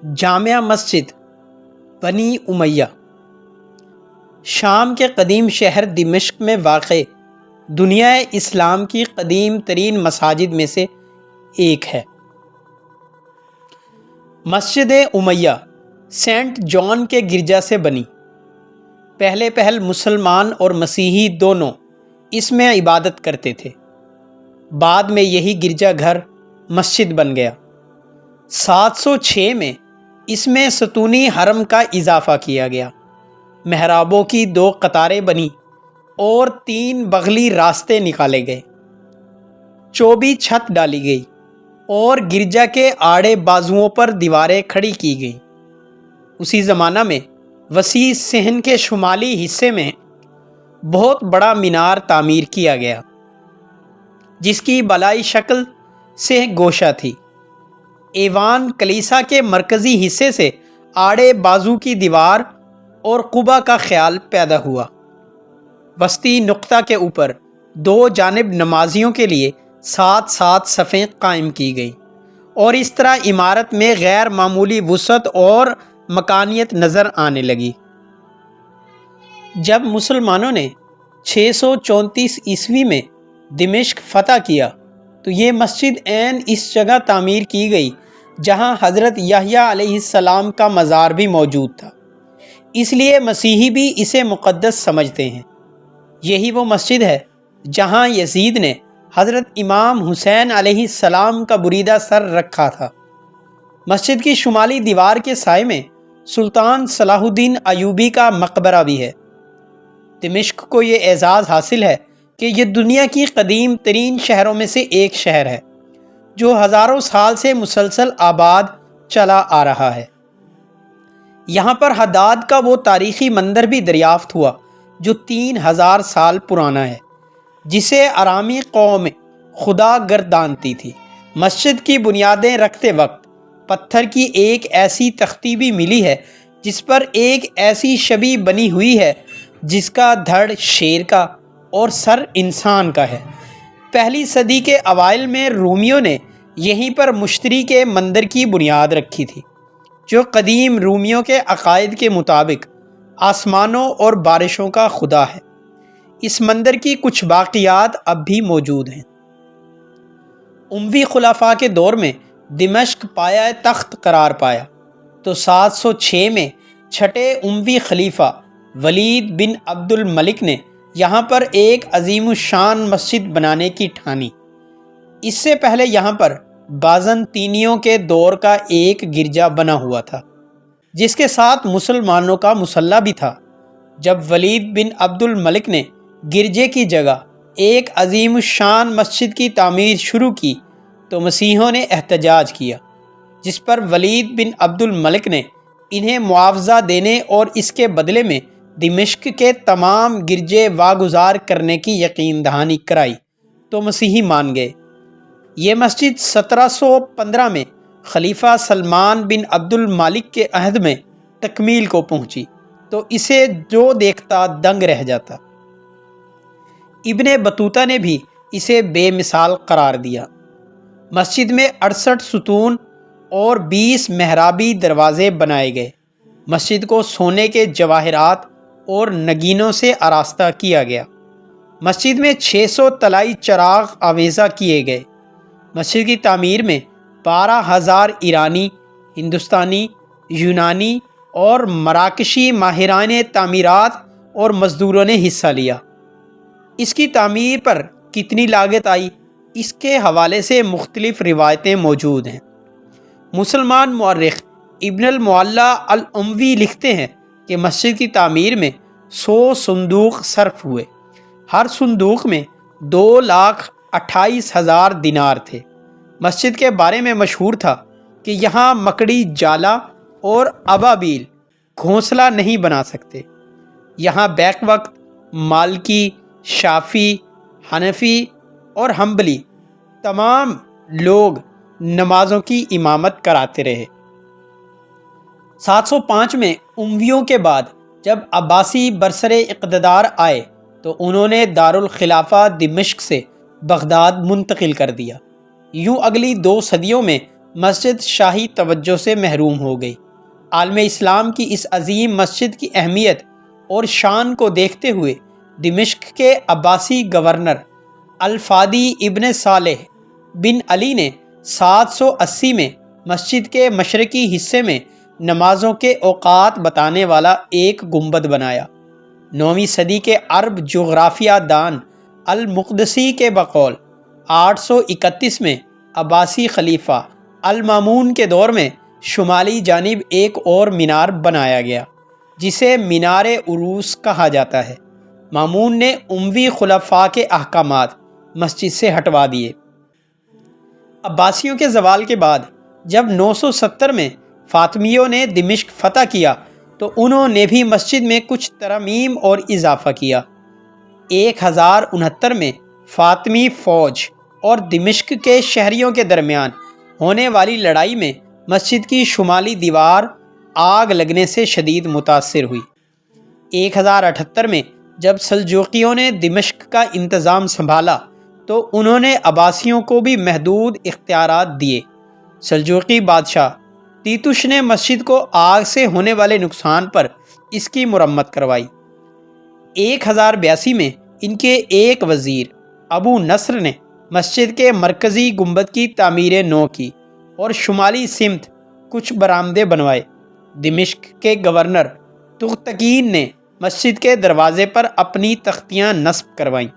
جامع مسجد بنی امیہ شام کے قدیم شہر دمشق میں واقع دنیا اسلام کی قدیم ترین مساجد میں سے ایک ہے۔ مسجد امیہ سینٹ جان کے گرجا سے بنی۔ پہل مسلمان اور مسیحی دونوں اس میں عبادت کرتے تھے۔ بعد میں یہی گرجا گھر مسجد بن گیا۔ 706 میں اس میں ستونی حرم کا اضافہ کیا گیا، محرابوں کی 2 قطاریں بنی اور 3 بغلی راستے نکالے گئے، چوبی چھت ڈالی گئی اور گرجا کے آڑے بازوؤں پر دیواریں کھڑی کی گئیں۔ اسی زمانہ میں وسیع صحن کے شمالی حصے میں بہت بڑا مینار تعمیر کیا گیا، جس کی بالائی شکل سے گوشہ تھی۔ ایوان کلیسا کے مرکزی حصے سے آڑے بازو کی دیوار اور قبہ کا خیال پیدا ہوا۔ وسطی نقطہ کے اوپر 2 جانب نمازیوں کے لیے 7 صفیں قائم کی گئیں اور اس طرح عمارت میں غیر معمولی وسعت اور مکانیت نظر آنے لگی۔ جب مسلمانوں نے 634 عیسوی میں دمشق فتح کیا تو یہ مسجد عین اس جگہ تعمیر کی گئی جہاں حضرت یحییٰ علیہ السلام کا مزار بھی موجود تھا، اس لیے مسیحی بھی اسے مقدس سمجھتے ہیں۔ یہی وہ مسجد ہے جہاں یزید نے حضرت امام حسین علیہ السلام کا بریدہ سر رکھا تھا۔ مسجد کی شمالی دیوار کے سائے میں سلطان صلاح الدین ایوبی کا مقبرہ بھی ہے۔ دمشق کو یہ اعزاز حاصل ہے کہ یہ دنیا کی قدیم ترین شہروں میں سے ایک شہر ہے جو ہزاروں سال سے مسلسل آباد چلا آ رہا ہے۔ یہاں پر حداد کا وہ تاریخی مندر بھی دریافت ہوا جو 3000 سال پرانا ہے، جسے ارامی قوم خدا گردانتی تھی۔ مسجد کی بنیادیں رکھتے وقت پتھر کی ایک ایسی تختی بھی ملی ہے جس پر ایک ایسی شبیہ بنی ہوئی ہے جس کا دھڑ شیر کا اور سر انسان کا ہے۔ پہلی صدی کے اوائل میں رومیوں نے یہیں پر مشتری کے مندر کی بنیاد رکھی تھی، جو قدیم رومیوں کے عقائد کے مطابق آسمانوں اور بارشوں کا خدا ہے۔ اس مندر کی کچھ باقیات اب بھی موجود ہیں۔ اموی خلفاء کے دور میں دمشق پایہ تخت قرار پایا تو 706 میں چھٹے اموی خلیفہ ولید بن عبد الملک نے یہاں پر ایک عظیم الشان مسجد بنانے کی ٹھانی۔ اس سے پہلے یہاں پر بازنطینیوں کے دور کا ایک گرجا بنا ہوا تھا جس کے ساتھ مسلمانوں کا مصلی بھی تھا۔ جب ولید بن عبد الملک نے گرجے کی جگہ ایک عظیم الشان مسجد کی تعمیر شروع کی تو مسیحیوں نے احتجاج کیا، جس پر ولید بن عبد الملک نے انہیں معاوضہ دینے اور اس کے بدلے میں دمشق کے تمام گرجے واگزار کرنے کی یقین دہانی کرائی تو مسیحی مان گئے۔ یہ مسجد 1715 میں خلیفہ سلمان بن عبد المالک کے عہد میں تکمیل کو پہنچی تو اسے جو دیکھتا دنگ رہ جاتا۔ ابن بطوطہ نے بھی اسے بے مثال قرار دیا۔ مسجد میں 68 ستون اور 20 محرابی دروازے بنائے گئے۔ مسجد کو سونے کے جواہرات اور نگینوں سے آراستہ کیا گیا۔ مسجد میں 600 طلائی چراغ آویزہ کیے گئے۔ مسجد کی تعمیر میں 12,000 ایرانی، ہندوستانی، یونانی اور مراکشی ماہران تعمیرات اور مزدوروں نے حصہ لیا۔ اس کی تعمیر پر کتنی لاگت آئی، اس کے حوالے سے مختلف روایتیں موجود ہیں۔ مسلمان مورخ ابن المعلیٰ الاموی لکھتے ہیں کہ مسجد کی تعمیر میں 100 صندوق صرف ہوئے۔ ہر صندوق میں 2,28,000 دینار تھے۔ مسجد کے بارے میں مشہور تھا کہ یہاں مکڑی جالا اور ابابیل گھونسلہ نہیں بنا سکتے۔ یہاں بیک وقت مالکی، شافعی، حنفی اور حنبلی تمام لوگ نمازوں کی امامت کراتے رہے۔ 705 میں امویوں کے بعد جب عباسی برسر اقتدار آئے تو انہوں نے دارالخلافہ دمشق سے بغداد منتقل کر دیا۔ یوں اگلی 2 صدیوں میں مسجد شاہی توجہ سے محروم ہو گئی۔ عالم اسلام کی اس عظیم مسجد کی اہمیت اور شان کو دیکھتے ہوئے دمشق کے عباسی گورنر الفادی ابن صالح بن علی نے 780 میں مسجد کے مشرقی حصے میں نمازوں کے اوقات بتانے والا ایک گنبد بنایا۔ 9ویں صدی کے عرب جغرافیہ دان المقدسی کے بقول 831 میں عباسی خلیفہ المامون کے دور میں شمالی جانب ایک اور مینار بنایا گیا جسے مینار عروس کہا جاتا ہے۔ مامون نے اموی خلفاء کے احکامات مسجد سے ہٹوا دیے۔ عباسیوں کے زوال کے بعد جب 970 میں فاطمیوں نے دمشق فتح کیا تو انہوں نے بھی مسجد میں کچھ ترمیم اور اضافہ کیا۔ 1069 میں فاطمی فوج اور دمشق کے شہریوں کے درمیان ہونے والی لڑائی میں مسجد کی شمالی دیوار آگ لگنے سے شدید متاثر ہوئی۔ 1078 میں جب سلجوقیوں نے دمشق کا انتظام سنبھالا تو انہوں نے عباسیوں کو بھی محدود اختیارات دیے۔ سلجوقی بادشاہ تیتوش نے مسجد کو آگ سے ہونے والے نقصان پر اس کی مرمت کروائی۔ 1082 میں ان کے ایک وزیر ابو نصر نے مسجد کے مرکزی گنبد کی تعمیر نو کی اور شمالی سمت کچھ برآمدے بنوائے۔ دمشق کے گورنر تغتکین نے مسجد کے دروازے پر اپنی تختیاں نصب کروائیں۔